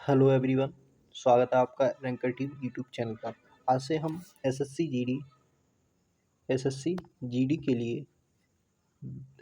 Hello everyone. स्वागत है आपका रैंकर टीम यूट्यूब चैनल पर। आज से हम एसएससी जीडी के लिए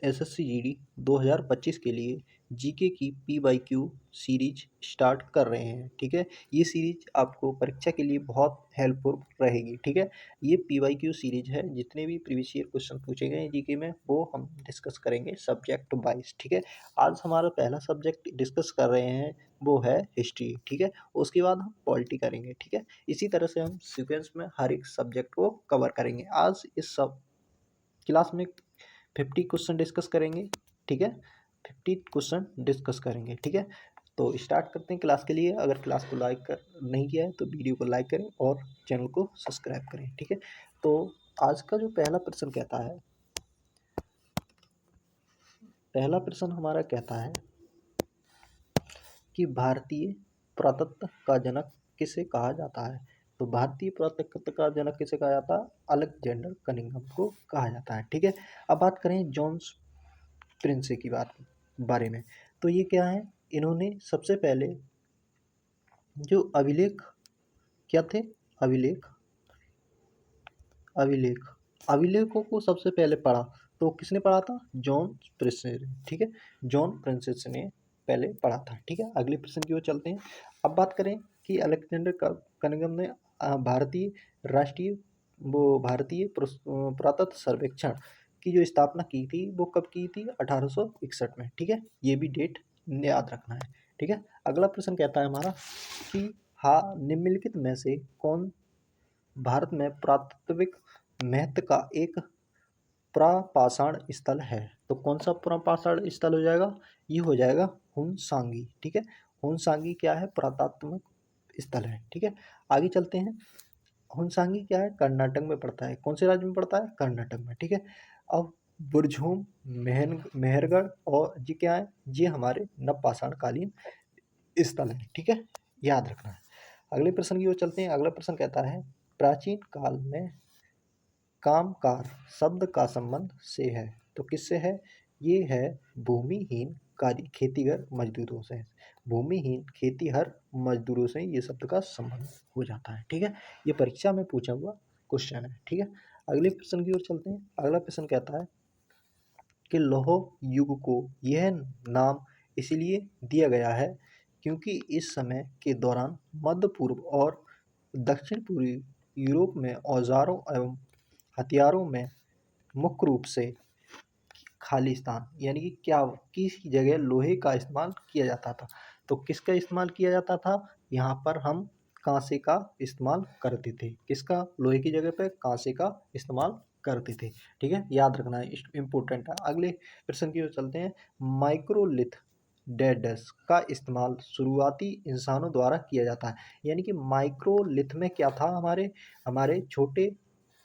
एसएससी जीडी 2025 के लिए जीके की P by Q series start कर रहे हैं। ठीक है, ये सीरीज आपको परीक्षा के लिए बहुत हेल्पफुल रहेगी। ठीक है, ये पी बाई क्यू सीरीज है। जितने भी प्रीवियस ईयर क्वेश्चन पूछे गए हैं जीके में वो हम डिस्कस करेंगे सब्जेक्ट वाइज। ठीक है, आज हमारा पहला सब्जेक्ट डिस्कस कर रहे हैं वो है हिस्ट्री। ठीक है, उसके बाद हम पॉलिटी करेंगे। ठीक है, इसी तरह से हम सीक्वेंस में हर एक सब्जेक्ट को कवर करेंगे। आज इस सब क्लास में 50 क्वेश्चन डिस्कस करेंगे। ठीक है, 50 क्वेश्चन डिस्कस करेंगे। ठीक है, तो स्टार्ट करते हैं क्लास के लिए। अगर क्लास को लाइक कर नहीं किया है तो वीडियो को लाइक करें और चैनल को सब्सक्राइब करें। ठीक है, तो आज का जो पहला प्रश्न कहता है, पहला प्रश्न हमारा कहता है कि भारतीय पुरातत्व का जनक किसे कहा जाता है। तो भारतीय पुरातत्व का जनक किसे कहा जाता है? अलेक्जेंडर कनिंघम को कहा जाता है। ठीक है, अब बात करें जॉन्स प्रिंसे की बारे में। तो ये क्या है, इन्होंने सबसे पहले जो अभिलेख क्या थे, अभिलेख अभिलेख अभिलेखों को सबसे पहले पढ़ा। तो किसने पढ़ा था? जॉन प्रिंसेस ने। ठीक है, जॉन प्रिंसेस ने पहले पढ़ा था। ठीक है, अगले प्रश्न की ओर चलते हैं। अब बात करें कि अलेक्जेंडर कनिंघम ने भारतीय राष्ट्रीय भारतीय पुरातत्व सर्वेक्षण की जो स्थापना की थी वो कब की थी? 1861 में। ठीक है, ये भी डेट याद रखना है। ठीक है, अगला प्रश्न कहता है हमारा कि हाँ, निम्नलिखित में से कौन भारत में पुरातात्विक महत्व का एक प्रापाषाण स्थल है? तो कौन सा प्रापाषाण स्थल हो जाएगा? ये हो जाएगा हुनसांगी। ठीक है, हुनसांगी क्या है? पुरातात्विक स्थल है। ठीक है, आगे चलते हैं। हुनसांगी क्या है? कर्नाटक में पड़ता है। कौन से राज्य में पड़ता है? कर्नाटक में। ठीक है, अब बुरझूम, मेहरगढ़ और ये क्या है? ये हमारे नवपाषाण कालीन स्थल है। ठीक है, याद रखना है। अगले प्रश्न की ओर चलते हैं। अगला प्रश्न कहता है प्राचीन काल में कामकार शब्द का संबंध से है। तो किससे है? ये है भूमिहीन खेतीगर मजदूरों से। भूमिहीन खेतीहर मजदूरों से ये शब्द का संबंध हो जाता है। ठीक है, ये परीक्षा में पूछा हुआ क्वेश्चन है। ठीक है, अगले प्रश्न की ओर चलते हैं। अगला प्रश्न कहता है कि लौह युग को यह नाम इसलिए दिया गया है क्योंकि इस समय के दौरान मध्य पूर्व और दक्षिण पूर्वी यूरोप में औजारों एवं हथियारों में मुख्य रूप से खालिस्तान यानी कि क्या किस जगह लोहे का इस्तेमाल किया जाता था। तो किसका इस्तेमाल किया जाता था? यहाँ पर हम कांसे का इस्तेमाल करते थे। किसका? लोहे की जगह पे कांसे का इस्तेमाल करते थे। ठीक है, याद रखना है, इम्पोर्टेंट है। अगले प्रश्न की ओर चलते हैं। माइक्रोलिथ डेडस का इस्तेमाल शुरुआती इंसानों द्वारा किया जाता है। यानी कि माइक्रोलिथ में क्या था? हमारे हमारे छोटे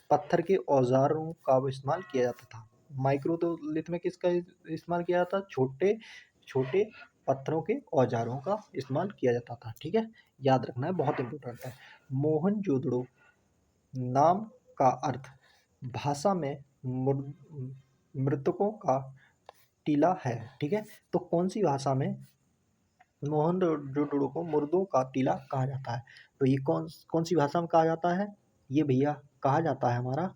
पत्थर के औजारों का इस्तेमाल किया जाता था। माइक्रोलिथ में किसका इस्तेमाल किया जाता? छोटे छोटे पत्थरों के औजारों का इस्तेमाल किया जाता था। ठीक है, याद रखना है, बहुत इंपॉर्टेंट है। मोहनजोदड़ो नाम का अर्थ भाषा में मृतकों का टीला है। ठीक है, तो कौन सी भाषा में मोहनजोदड़ो को मुर्दों का टीला कहा जाता है? तो ये कौन कौन सी भाषा में कहा जाता है? ये भैया कहा जाता है हमारा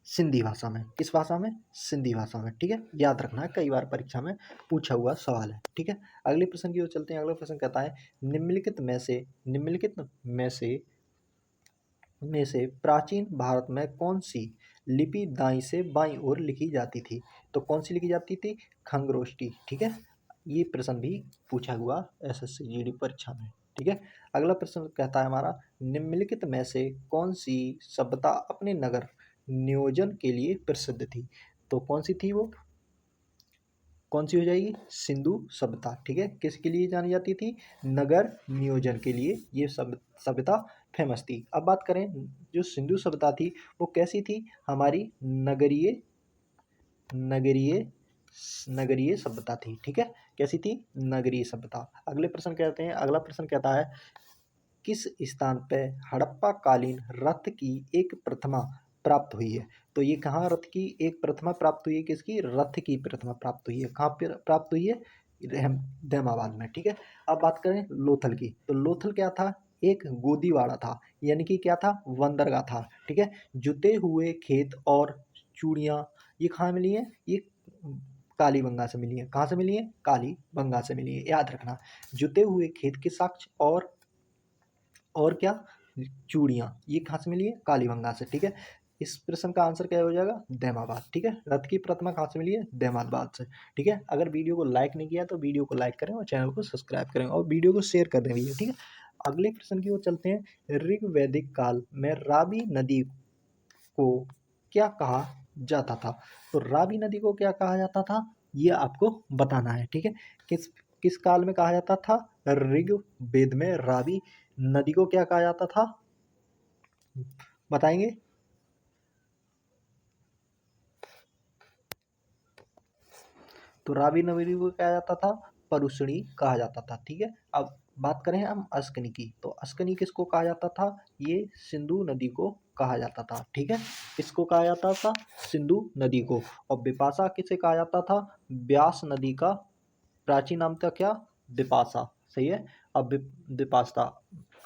सिंधी भाषा में। किस भाषा में? सिंधी भाषा में। ठीक है, याद रखना है, कई बार परीक्षा में पूछा हुआ सवाल है। ठीक है, अगले प्रश्न की ओर चलते हैं। अगला प्रश्न कहता है निम्नलिखित में से प्राचीन भारत में कौन सी लिपि दाईं से बाईं ओर लिखी जाती थी? तो कौन सी लिखी जाती थी? खंगरोष्ठी। ठीक है, ये प्रश्न भी पूछा हुआ एसएससी जीडी परीक्षा में। ठीक है, अगला प्रश्न कहता है हमारा निम्नलिखित में से कौन सी सभ्यता अपने नगर नियोजन के लिए प्रसिद्ध थी? तो कौन सी थी वो? कौन सी हो जाएगी? सिंधु सभ्यता। ठीक है, किसके लिए जानी जाती थी? नगर नियोजन के लिए ये सभ्यता फेमस थी। अब बात करें, जो सिंधु सभ्यता थी वो कैसी थी? हमारी नगरीय नगरीय नगरीय सभ्यता थी। ठीक है, कैसी थी? नगरीय सभ्यता। अगले प्रश्न कहते हैं। अगला प्रश्न कहता है किस स्थान पे हड़प्पा कालीन रथ की एक प्रतिमा प्राप्त हुई है? तो ये कहाँ रथ की एक प्रतिमा प्राप्त हुई है? किसकी? रथ की प्रतिमा प्राप्त हुई है। कहाँ पर प्राप्त हुई है? दहमाबाद में, ठीक है। अब बात करें लोथल की, तो लोथल क्या था, एक गोदीवाड़ा था, यानी कि क्या था, बंदरगाह था, ठीक है। जुते हुए खेत और चूड़ियाँ ये कहाँ मिली हैं, ये कालीबंगा से मिली है। कहाँ से मिली है, कालीबंगा से मिली है, याद रखना। जुते हुए खेत के साक्ष्य और क्या, चूड़ियाँ, ये कहाँ से मिली है, कालीबंगा से, ठीक है। इस प्रश्न का आंसर क्या हो जाएगा, दहमाबाद, ठीक है। रथ की प्रतिमा कहाँ से मिली है, दहमाबाद से, ठीक है। अगर वीडियो को लाइक नहीं किया तो वीडियो को लाइक करें और चैनल को सब्सक्राइब करें और वीडियो को शेयर कर दें भैया, ठीक है। अगले प्रश्न की ओर चलते हैं। ऋग्वैदिक काल में रावी नदी को क्या कहा जाता था, तो रावी नदी को क्या कहा जाता था, ये आपको बताना है, ठीक है। किस किस काल में कहा जाता था, ऋग्वेद में रावी नदी को क्या कहा जाता था, बताएंगे। तो रावी नदी को क्या जाता था, परुषणी कहा जाता था, ठीक है। अब बात करें हम अस्कनी की, तो अस्कनी किसको कहा जाता था, ये सिंधु नदी को कहा जाता था, ठीक है। किसको कहा जाता था, सिंधु नदी को। और बिपाशा किसे कहा जाता था, ब्यास नदी का प्राचीन नाम था क्या, बिपाशा, सही है। अब बिपाशा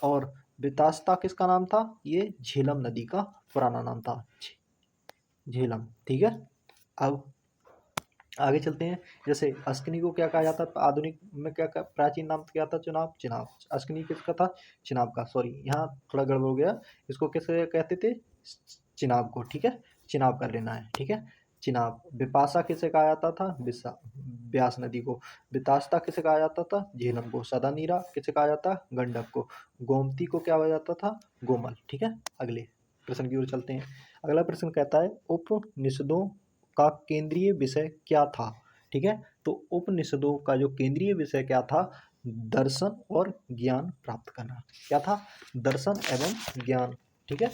और बितास्ता किसका नाम था, ये झेलम नदी का पुराना नाम था, झेलम, ठीक है। अब आगे चलते हैं। जैसे अस्कनी को क्या कहा जाता था, आधुनिक में प्राचीन नाम क्या था, चुनाव, चिनाब। अस्कनी किसका था, चिनाब का, सॉरी यहाँ थोड़ा गड़बड़ हो गया। इसको कैसे कहते थे, चिनाब को, ठीक है। चिनाब कर लेना है, ठीक है। चिनाब। बिपाशा किसे कहा जाता था, ब्यास नदी को। बितास्ता किसे कहा जाता था, झेलम को। सदानीरा किसे कहा जाता, गंडक को। गोमती को क्या हो जाता था, गोमल, ठीक है। अगले प्रश्न की ओर चलते हैं। अगला प्रश्न कहता है, उपनिषदों का केंद्रीय विषय क्या था, ठीक है। तो उपनिषदों का जो केंद्रीय विषय क्या था, दर्शन और ज्ञान प्राप्त करना, क्या था, दर्शन एवं ज्ञान, ठीक है।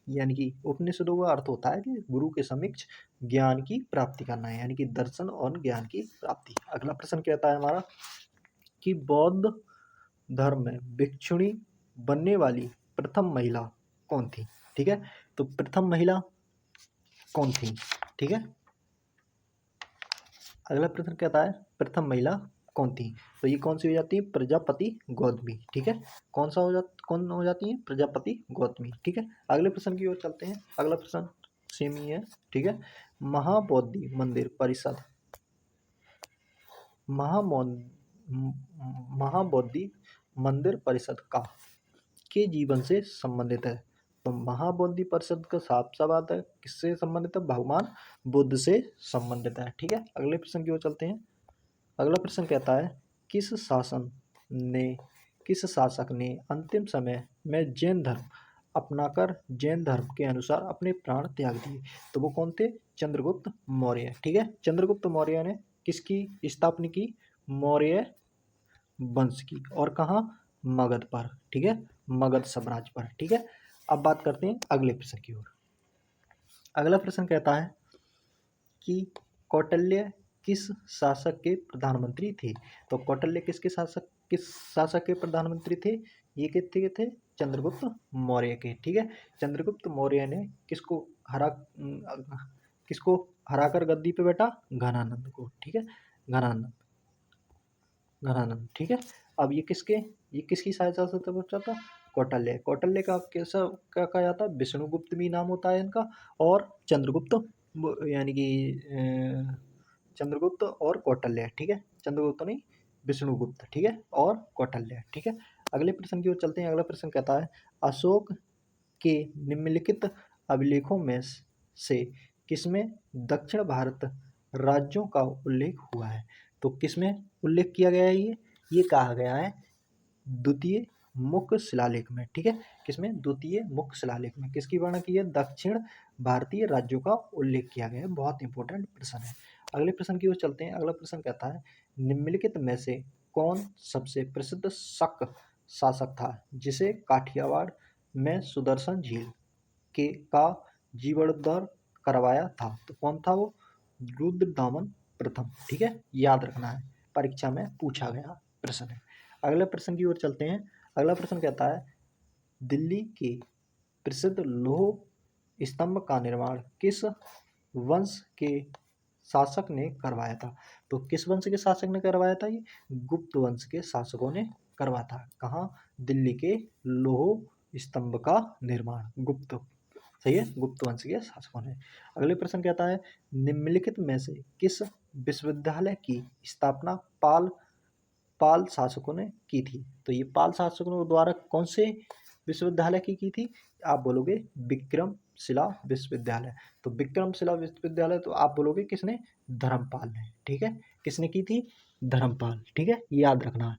यानी कि उपनिषदों का अर्थ होता है कि गुरु के समक्ष ज्ञान की प्राप्ति करना है, यानी कि दर्शन और ज्ञान की प्राप्ति। अगला प्रश्न कहता है हमारा कि बौद्ध धर्म में भिक्षुणी बनने वाली प्रथम महिला कौन थी, ठीक है। तो प्रथम महिला कौन थी, ठीक है। अगला प्रश्न कहता है, प्रथम महिला कौन थी, तो ये कौन सी हो जाती है, प्रजापति गौतमी, ठीक है। कौन हो जाती है, प्रजापति गौतमी, ठीक है। अगले प्रश्न की ओर चलते हैं। अगला प्रश्न सेम ही है, ठीक है। महाबोधि मंदिर परिषद, महाबोधि मंदिर परिषद का के जीवन से संबंधित है। तो महाबोधि परिषद का साफ सा बात है, किससे संबंधित है, भगवान बुद्ध से संबंधित है, ठीक है। अगले प्रश्न की ओर चलते हैं। अगला प्रश्न कहता है, किस शासन ने किस शासक ने अंतिम समय में जैन धर्म अपनाकर जैन धर्म के अनुसार अपने प्राण त्याग दिए, तो वो कौन थे, चंद्रगुप्त मौर्य, ठीक है। चंद्रगुप्त मौर्य ने किसकी स्थापना की, मौर्य वंश की, और कहाँ, मगध पर, ठीक है, मगध साम्राज्य पर, ठीक है। अब बात करते हैं अगले प्रश्न की ओर। अगला प्रश्न कहता है कि कौटिल्य किस शासक के प्रधानमंत्री थे, तो कौटिल्य किस शासक के प्रधानमंत्री थे, ये किसके थे, चंद्रगुप्त मौर्य के, ठीक है। चंद्रगुप्त मौर्य ने किसको हरा कर गद्दी पे बैठा, घनानंद को, ठीक है। घनानंद घनानंद, ठीक है। अब ये किसकी सहायता से पहुंचा था, कौटिल्य का कैसा क्या कहा जाता है, विष्णुगुप्त भी नाम होता है इनका, और चंद्रगुप्त यानी कि चंद्रगुप्त और कौटिल्य, ठीक है। चंद्रगुप्त नहीं, विष्णुगुप्त, ठीक है, और कौटिल्य, ठीक है। अगले प्रश्न की ओर चलते हैं। अगला प्रश्न कहता है, अशोक के निम्नलिखित अभिलेखों में से किसमें दक्षिण भारत राज्यों का उल्लेख हुआ है, तो किसमें उल्लेख किया गया है, ये कहा गया है द्वितीय मुख्य शिलालेख में, ठीक है। किसमें, द्वितीय मुख्य शिलालेख में किसकी वर्णना की है, दक्षिण भारतीय राज्यों का उल्लेख किया गया है। बहुत इंपॉर्टेंट प्रश्न है। अगले प्रश्न की ओर चलते हैं। अगला प्रश्न कहता है, निम्नलिखित में से कौन सबसे प्रसिद्ध शक शासक था जिसे काठियावाड़ में सुदर्शन झील के का जीर्णोद्धार करवाया था, तो कौन था वो, रुद्रदामन प्रथम, ठीक है। याद रखना है, परीक्षा में पूछा गया प्रश्न है। अगले प्रश्न की ओर चलते हैं। अगला प्रश्न कहता है, दिल्ली के प्रसिद्ध लौह स्तंभ का निर्माण किस वंश के शासक ने करवाया था? तो किस वंश के शासक ने करवाया था? ये गुप्त वंश के शासकों ने करवाया था। कहाँ? दिल्ली के लौह स्तंभ का निर्माण गुप्त, सही है, गुप्त वंश के शासकों ने। अगले प्रश्न कहता है निम्नलिखित में से किस विश्वविद्यालय की स्थापना पाल शासकों ने की थी? तो ये पाल शासकों द्वारा कौन से विश्वविद्यालय की थी? आप बोलोगे विक्रमशिला विश्वविद्यालय। तो विक्रमशिला विश्वविद्यालय तो आप बोलोगे किसने? धर्मपाल ने, ठीक है। किसने की थी? धर्मपाल, ठीक है, याद रखना,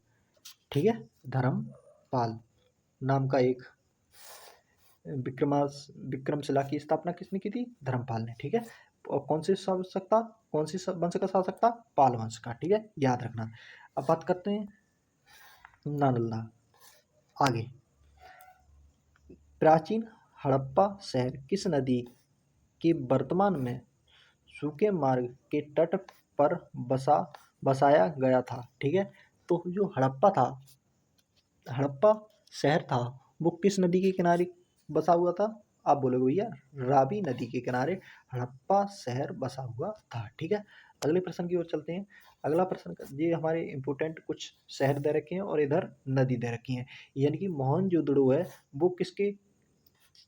ठीक है। धर्मपाल नाम का एक विक्रमशिला की स्थापना किसने की थी? धर्मपाल ने, ठीक है। और कौन सी शासकता, कौन सी वंश का शासकता? पाल वंश का, ठीक है, याद रखना। अब बात करते हैं नालंदा। आगे, प्राचीन हड़प्पा शहर किस नदी के वर्तमान में सूखे मार्ग के तट पर बसाया गया था? ठीक है। तो जो हड़प्पा शहर था वो किस नदी के किनारे बसा हुआ था? आप बोलोगे भैया रावी नदी के किनारे हड़प्पा शहर बसा हुआ था, ठीक है। अगले प्रश्न की ओर चलते हैं। अगला प्रश्न, ये हमारे इंपोर्टेंट कुछ शहर दे रखे हैं और इधर नदी दे रखी है। यानी कि मोहनजोदड़ो है वो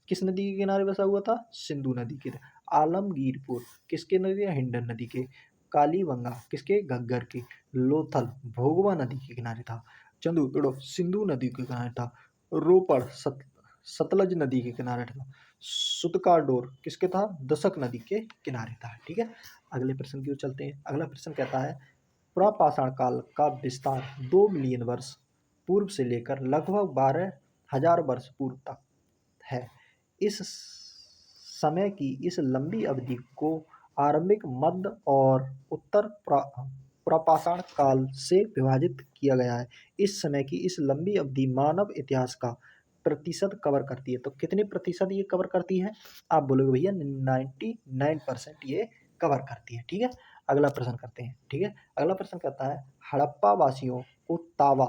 किस नदी के किनारे बसा हुआ था? सिंधु नदी के। आलमगीरपुर किसके नदी है? हिंडन नदी के। कालीबंगा किसके? घग्गर के। लोथल भोगवा नदी के किनारे था। चंदूगढ़ सिंधु नदी के किनारे था। रोपड़ सतलज नदी के किनारे था। सुतकाडोर किसके था? दशक नदी के किनारे था, ठीक है। अगले प्रश्न की ओर चलते हैं। अगला प्रश्न कहता है प्रापाषाण काल का विस्तार 2 मिलियन वर्ष पूर्व से लेकर लगभग 12,000 वर्ष पूर्व तक है। इस समय की इस लंबी अवधि को आरंभिक, मध्य और उत्तर प्रापाषाण काल से विभाजित किया गया है। इस समय की इस लंबी अवधि मानव इतिहास का प्रतिशत कवर करती है। तो कितने प्रतिशत ये कवर करती है? आप बोलोगे भैया 99% ये कवर करती है, ठीक है। अगला प्रश्न करते हैं, ठीक है। अगला प्रश्न कहता है हड़प्पा वासियों को तावा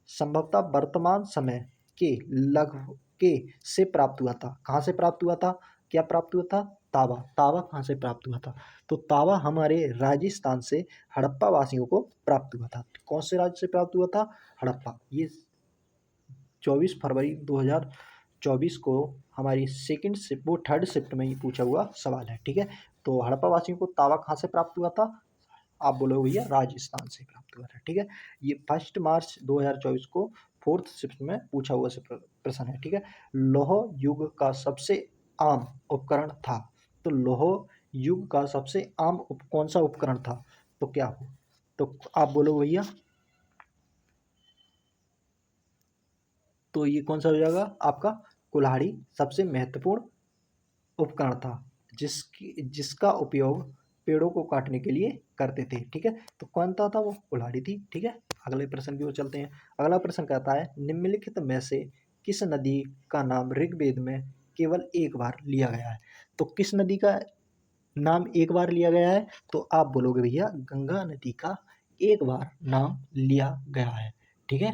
संभवतः वर्तमान समय के लगभग के से प्राप्त हुआ था। कहाँ से प्राप्त हुआ था? क्या प्राप्त हुआ था? तावा। तावा कहाँ से प्राप्त हुआ था? तो तावा हमारे राजस्थान से हड़प्पा वासियों को प्राप्त हुआ था। कौन से राज्य से प्राप्त हुआ था? हड़प्पा। ये 24 फरवरी 2024 को हमारी सेकंड शिफ्ट, वो थर्ड शिफ्ट में ही पूछा हुआ सवाल है, ठीक है। तो हड़प्पा वासियों को तावा कहाँ से प्राप्त हुआ था? आप बोलोगे भैया राजस्थान से प्राप्त हुआ था, ठीक है। ये 1 मार्च 2024 को फोर्थ शिफ्ट में पूछा हुआ प्रश्न है, ठीक है। लौह युग का सबसे आम उपकरण था। तो लौह युग का सबसे आम कौन सा उपकरण था? तो क्या हो? तो आप बोलो भैया, तो ये कौन सा हो जाएगा आपका? कुल्हाड़ी सबसे महत्वपूर्ण उपकरण था जिसका उपयोग पेड़ों को काटने के लिए करते थे, ठीक है। तो कौन था वो? कुल्हाड़ी थी, ठीक है। अगले प्रश्न की ओर चलते हैं। अगला प्रश्न कहता है निम्नलिखित में से किस नदी का नाम ऋग्वेद में केवल एक बार लिया गया है? तो किस नदी का नाम एक बार लिया गया है? तो आप बोलोगे भैया गंगा नदी का एक बार नाम लिया गया है, ठीक है।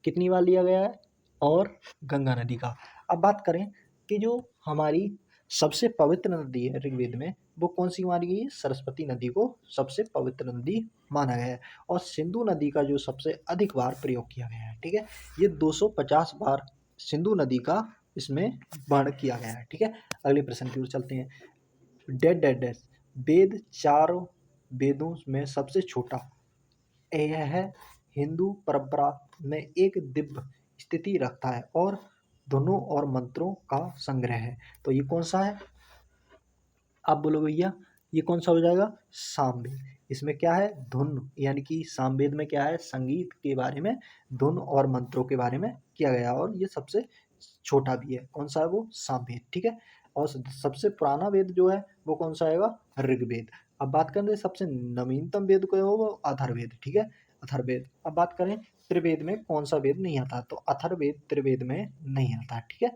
कितनी बार लिया गया है? और गंगा नदी का। अब बात करें कि जो हमारी सबसे पवित्र नदी है ऋग्वेद में, वो कौन सी मानी गई है? सरस्वती नदी को सबसे पवित्र नदी माना गया है। और सिंधु नदी का जो सबसे अधिक बार प्रयोग किया गया है, ठीक है। ये 250 बार सिंधु नदी का इसमें वर्ण किया गया है, ठीक है। अगले प्रश्न की ओर चलते हैं। डेड वेद चारों वेदों में सबसे छोटा, यह हिंदू परंपरा में एक दिव्य स्थिति रखता है और धुनों और मंत्रों का संग्रह है। तो ये कौन सा है? आप बोलो भैया ये कौन सा हो जाएगा? सामवेद। इसमें क्या है? धुन, यानी कि सामवेद में क्या है? संगीत के बारे में, धुन और मंत्रों के बारे में किया गया और ये सबसे छोटा भी है। कौन सा है वो? सामवेद, ठीक है। और सबसे पुराना वेद जो है वो कौन सा आएगा? ऋग्वेद। अब बात करें सबसे नवीनतम वेद को, वो अथर्ववेद, ठीक है, अथर्ववेद। अब बात करें त्रिवेद में कौन सा वेद नहीं आता? तो अथर्ववेद त्रिवेद में नहीं आता, ठीक है।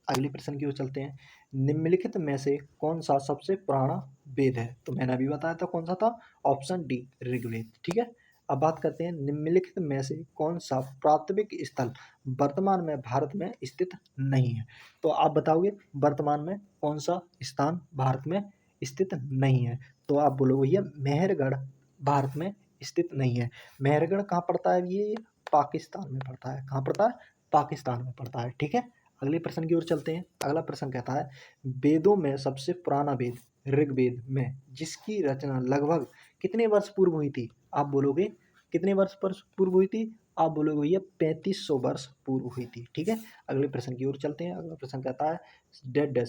अगले प्रश्न की ओर चलते हैं। निम्नलिखित में से कौन सा सबसे पुराना वेद है? तो मैंने अभी बताया था कौन सा था, ऑप्शन डी ऋग्वेद, ठीक है। अब बात करते हैं निम्नलिखित में से कौन सा प्राथमिक स्थल वर्तमान में भारत में स्थित नहीं है? तो आप बताओगे वर्तमान में कौन सा स्थान भारत में स्थित नहीं है। तो आप बोलोगे भैया मेहरगढ़ भारत में स्थित नहीं है। मेहरगढ़ कहाँ पड़ता है? ये पाकिस्तान में पड़ता है। कहाँ पड़ता है? पाकिस्तान में पड़ता है। ठीक है, अगले प्रश्न की ओर चलते हैं। अगला प्रश्न कहता है वेदों में सबसे पुराना वेद ऋग्वेद में जिसकी रचना लगभग कितने वर्ष पूर्व हुई थी? आप बोलोगे कितने वर्ष पर पूर्व हुई थी? आप बोलोगे भैया 3500 वर्ष पूर्व हुई थी। ठीक है, अगले प्रश्न की ओर चलते हैं। अगला प्रश्न कहता है डेड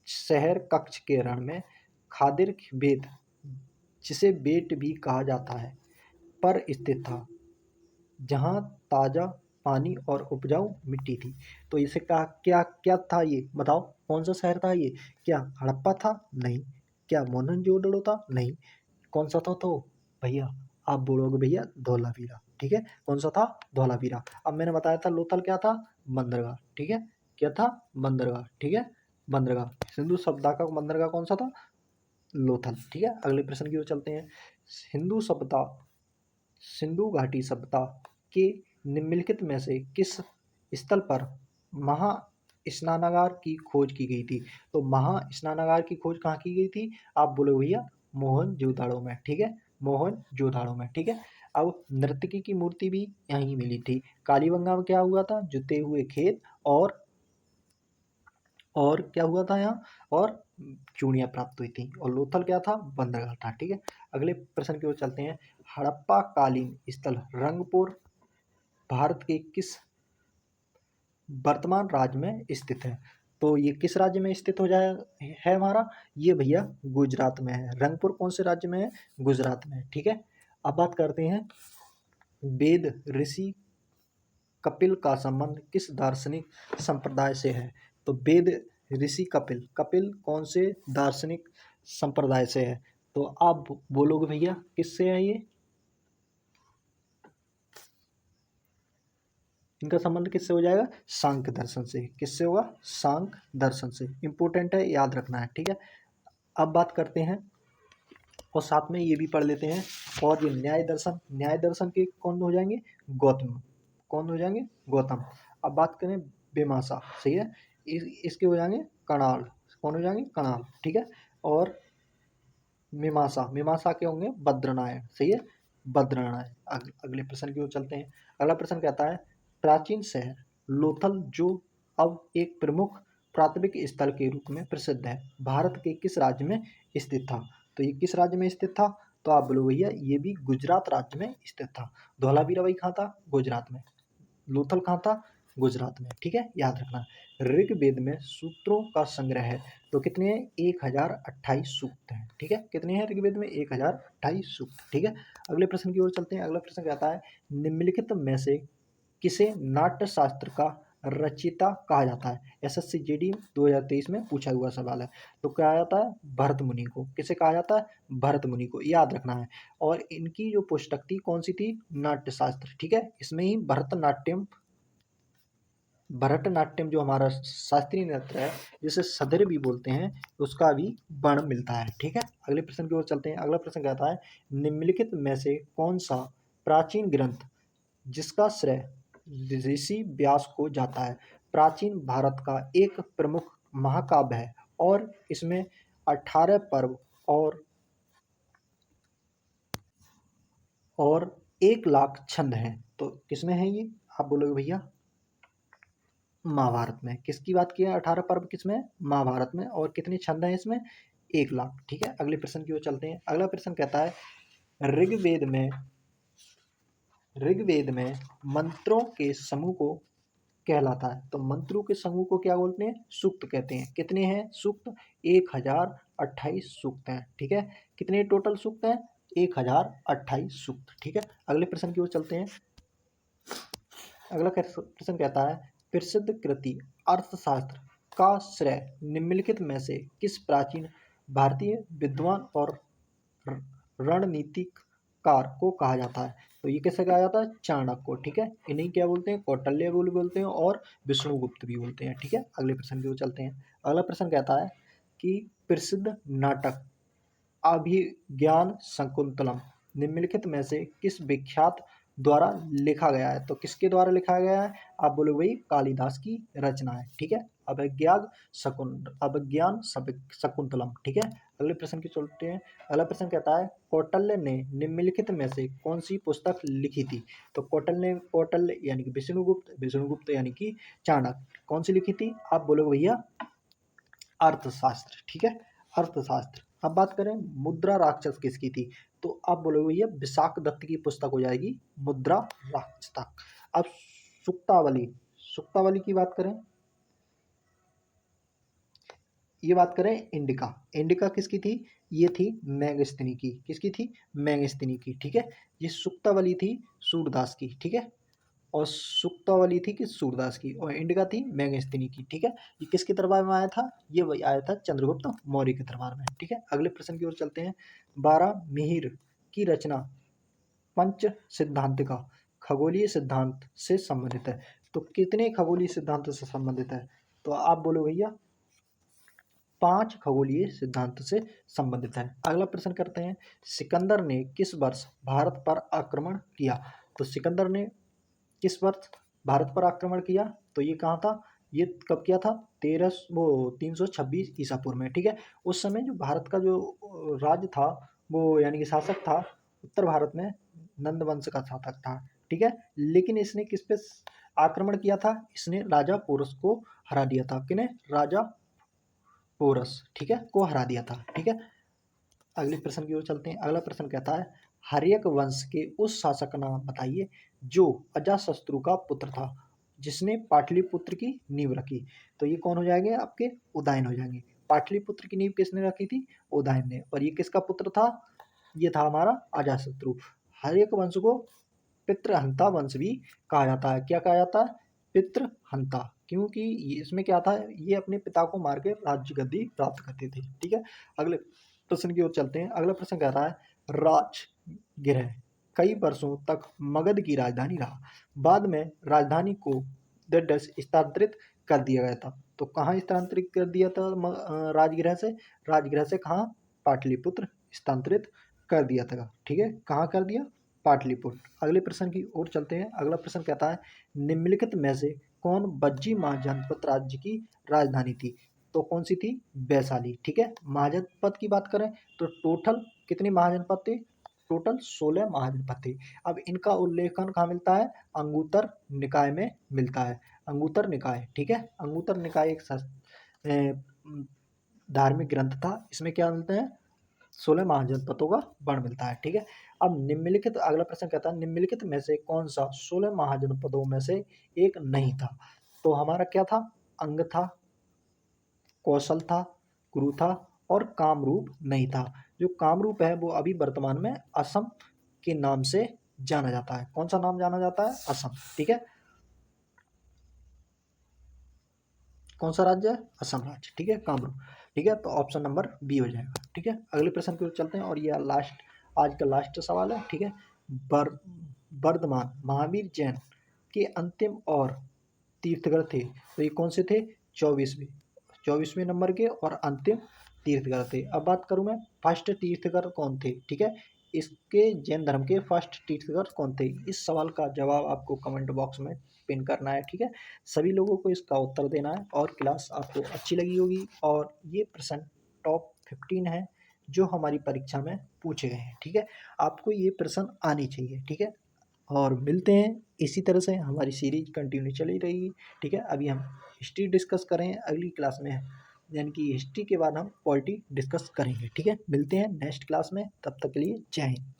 शहर कक्ष के रण में खादिर वेद जिसे बेट भी कहा जाता है पर स्थित था जहाँ ताजा पानी और उपजाऊ मिट्टी थी। तो इसे कहा क्या क्या था? ये बताओ कौन सा शहर था ये? क्या हड़प्पा था? नहीं। क्या मोहनजोदड़ो था? नहीं। कौन सा था? तो भैया आप बोलोगे भैया धौलावीरा। ठीक है, कौन सा था? धौलावीरा। अब मैंने बताया था लोथल क्या था? बंदरगाह। ठीक है, क्या था? बंदरगाह। ठीक है, बंदरगाह। सिंधु सभ्यता का बंदरगाह कौन सा था? लोथल। ठीक है, अगले प्रश्न की ओर चलते हैं। हिंदू सभ्यता सिंधु घाटी सभ्यता के निम्नलिखित में से किस स्थल पर महा स्नानागार की खोज की गई थी? तो महा स्नानागार की खोज कहाँ की गई थी? आप बोलो भैया मोहनजोदड़ो में। ठीक है, मोहनजोदड़ो में। ठीक है, अब नर्तकी की मूर्ति भी यहीं मिली थी। कालीबंगा में क्या हुआ था? जुते हुए खेत और क्या हुआ था यहाँ? और चूड़ियाँ प्राप्त हुई थी। और लोथल क्या था? बंदरगाह था। ठीक है, अगले प्रश्न की ओर चलते हैं। हड़प्पा कालीन स्थल रंगपुर भारत के किस वर्तमान राज्य में स्थित है? तो ये किस राज्य में स्थित हो जाए है हमारा? ये भैया गुजरात में है। रंगपुर कौन से राज्य में है? गुजरात में। ठीक है, अब बात करते हैं वेद ऋषि कपिल का संबंध किस दार्शनिक संप्रदाय से है? तो वेद ऋषि कपिल कपिल कौन से दार्शनिक संप्रदाय से है? तो आप बोलोगे भैया किससे है ये? इनका संबंध किससे हो जाएगा? सांख्य दर्शन से। किससे होगा? सांख्य दर्शन से। इंपॉर्टेंट है, याद रखना है। ठीक है, अब बात करते हैं और साथ में ये भी पढ़ लेते हैं। और ये न्याय दर्शन के कौन हो जाएंगे? गौतम। कौन हो जाएंगे? गौतम। अब बात करें बेमासा, सही है, इसके हो जाएंगे कणाल। कौन हो जाएंगे? कणाल। ठीक है, और मीमांसा के होंगे बद्रनारायण। सही है, बद्रनारायण। अगले प्रश्न की ओर चलते हैं। अगला प्रश्न कहता है प्राचीन शहर लोथल जो अब एक प्रमुख प्राथमिक स्थल के रूप में प्रसिद्ध है भारत के किस राज्य में स्थित था? तो ये किस राज्य में स्थित था? तो आप बोलो भैया ये भी गुजरात राज्य में स्थित था। धौलावीरा भाई कहाँ था? गुजरात में। लोथल कहाँ था? गुजरात में। ठीक है, याद रखना। ऋग्वेद में सूत्रों का संग्रह है तो कितने हैं? 1028 सूक्त हैं। ठीक है, कितने हैं ऋग्वेद में? 1028 सूक्त। ठीक है, अगले प्रश्न की ओर चलते हैं। अगला प्रश्न कहता है निम्नलिखित में से किसे नाट्य शास्त्र का रचयिता कहा जाता है? एसएससी जीडी 2023 में पूछा हुआ सवाल है। तो कहा जाता है भरत मुनि को। किसे कहा जाता है? भरत मुनि को, याद रखना है। और इनकी जो पुस्तक थी कौन सी थी? नाट्य शास्त्र। ठीक है, इसमें ही भरतनाट्यम जो हमारा शास्त्रीय नृत्य है जिसे सदर भी बोलते हैं उसका भी वर्ण मिलता है। ठीक है, अगले प्रश्न की ओर चलते हैं। अगला प्रश्न कहता है निम्नलिखित में से कौन सा प्राचीन ग्रंथ जिसका श्रेय ऋषि व्यास को जाता है प्राचीन भारत का एक प्रमुख महाकाव्य है और इसमें 18 पर्व और 1 लाख छंद हैं? तो किसमें है ये? आप बोलोगे भैया महाभारत में। किसकी बात की है? 18 पर्व किसमें? महाभारत में। और कितने छंद हैं इसमें? 1 लाख। ठीक है, अगले प्रश्न की ओर चलते हैं। अगला प्रश्न कहता है ऋग्वेद में मंत्रों के समूह को कहलाता है। तो मंत्रों के समूह को क्या बोलते हैं? सूक्त कहते हैं। कितने हैं सूक्त? 1028 सूक्त हैं। ठीक है, कितने टोटल सूक्त हैं? 1028 सूक्त। ठीक है, अगले प्रश्न की ओर चलते हैं। अगला प्रश्न कहता है प्रसिद्ध कृति अर्थशास्त्र का श्रेय निम्नलिखित में से किस प्राचीन भारतीय विद्वान और रणनीतिकार को कहा जाता है? तो ये कैसे कहा जाता है? चाणक्य को। ठीक है, इन्हीं क्या बोलते हैं? कौटिल्य बोलते हैं और विष्णुगुप्त भी बोलते हैं। ठीक है, अगले प्रश्न की ओर चलते हैं। अगला प्रश्न कहता है कि प्रसिद्ध नाटक अभिज्ञान शकुंतलम निम्नलिखित में से किस विख्यात द्वारा लिखा गया है। तो किसके द्वारा लिखा गया है? आप बोलोगे भाई कालिदास की रचना है, ठीक है। अभिज्ञान शकुंतलम, ठीक है। अगले प्रश्न की चलते हैं। अगला प्रश्न कहता है कौटिल्य ने निम्नलिखित में से कौन सी पुस्तक लिखी थी? तो कौटिल्य यानी कि विष्णुगुप्त यानी कि चाणक्य कौन सी लिखी थी? आप बोलोगे भैया अर्थशास्त्र, ठीक है, अर्थशास्त्र। अब बात करें मुद्रा राक्षस किसकी थी? तो आप बोलोगे भैया विशाख दत्त की पुस्तक हो जाएगी मुद्रा राक्षस। अब सुक्तावली, सुक्तावली की बात करें, ये बात करें इंडिका, इंडिका किसकी थी? ये थी मेगस्थिनी की। किसकी थी? मेगस्थिनी की, ठीक है। ये सुक्तावली थी सूरदास की, ठीक है। और सुक्तावली थी किस? सूरदास की। और इंडिका थी मेगस्थिनी की, ठीक है। ये किसके दरबार में आया था? ये वही आया था चंद्रगुप्त मौर्य के दरबार में, ठीक है। अगले प्रश्न की ओर चलते हैं। 12 मिहिर की रचना पंच सिद्धांत का खगोलीय सिद्धांत से संबंधित है। तो कितने खगोलीय सिद्धांत से संबंधित है? तो आप बोलो भैया 5 खगोलीय सिद्धांत से संबंधित है। अगला प्रश्न करते हैं सिकंदर ने किस वर्ष भारत पर आक्रमण किया? तो सिकंदर ने किस वर्ष भारत पर आक्रमण किया? तो ये कहाँ था? ये कब किया था? 326 ईसा पूर्व में, ठीक है। उस समय जो भारत का जो राज्य था वो यानी कि शासक था उत्तर भारत में नंद वंश का शासक था, ठीक है। लेकिन इसने किस पे आक्रमण किया था? इसने राजा पोरस को हरा दिया था। किने? राजा पोरस, ठीक है, को हरा दिया था, ठीक है। अगले प्रश्न की ओर चलते हैं। अगला प्रश्न कहता है हर्यक वंश के उस शासक का नाम बताइए जो अजातशत्रु का पुत्र था जिसने पाटलिपुत्र की नींव रखी। तो ये कौन हो जाएंगे? आपके उदयन हो जाएंगे। पाटलिपुत्र की नींव किसने रखी थी? उदयन ने। और ये किसका पुत्र था? ये था हमारा अजातशत्रु। हर्यक वंश को पितृहंता वंश भी कहा जाता है। क्या कहा जाता है? पितृहंता। क्योंकि इसमें क्या था? ये अपने पिता को मार के राज्य गद्दी प्राप्त करते थे, ठीक है। अगले प्रश्न की ओर चलते हैं। अगला प्रश्न कहता है राजगृह कई वर्षों तक मगध की राजधानी रहा। बाद में राजधानी को स्थानांतरित कर दिया गया था। तो कहाँ स्थानांतरित कर दिया था राजगृह से? राजगृह से कहाँ? पाटलिपुत्र स्थानांतरित कर दिया था, ठीक है। कहाँ कर दिया? पाटलिपुत्र। अगले प्रश्न की ओर चलते हैं। अगला प्रश्न कहता है निम्नलिखित में से कौन बज्जी महाजनपद राज्य की राजधानी थी? तो कौन सी थी? वैशाली, ठीक है। महाजनपद की बात करें तो टोटल कितने महाजनपद थे? टोटल 16 महाजनपद थे। अब इनका उल्लेखन कहाँ मिलता है? अंगुत्तर निकाय में मिलता है। अंगुत्तर निकाय, ठीक है। अंगुत्तर निकाय एक धार्मिक ग्रंथ था। इसमें क्या मिलते हैं? 16 महाजनपदों का वर्ण मिलता है, ठीक है। अब निम्नलिखित, अगला प्रश्न कहता है निम्नलिखित में से कौन सा 16 महाजनपदों में से एक नहीं था? तो हमारा क्या था? अंग था, कौशल था, कुरु था और कामरूप नहीं था। जो कामरूप है वो अभी वर्तमान में असम के नाम से जाना जाता है। कौन सा नाम जाना जाता है? असम, ठीक है। कौन सा राज्य है? असम राज्य, ठीक है, कामरूप, ठीक है। तो ऑप्शन नंबर बी हो जाएगा, ठीक है। अगले प्रश्न की ओर चलते हैं और यह लास्ट, आज का लास्ट सवाल है, ठीक है। बर वर्धमान महावीर जैन के अंतिम और तीर्थगर थे। तो ये कौन से थे? 24वें नंबर के और अंतिम तीर्थगर थे। अब बात करूं मैं फर्स्ट तीर्थगर कौन थे, ठीक है। इसके जैन धर्म के फर्स्ट तीर्थगर कौन थे? इस सवाल का जवाब आपको कमेंट बॉक्स में पिन करना है, ठीक है। सभी लोगों को इसका उत्तर देना है और क्लास आपको अच्छी लगी होगी। और ये प्रश्न टॉप 15 है जो हमारी परीक्षा में पूछे गए हैं, ठीक है। आपको ये प्रश्न आने चाहिए, ठीक है। और मिलते हैं, इसी तरह से हमारी सीरीज कंटिन्यू चली रहेगी, ठीक है। अभी हम हिस्ट्री डिस्कस करें अगली क्लास में, यानी कि हिस्ट्री के बाद हम पॉलिटी डिस्कस करेंगे, ठीक है। मिलते हैं नेक्स्ट क्लास में, तब तक के लिए जय हिंद।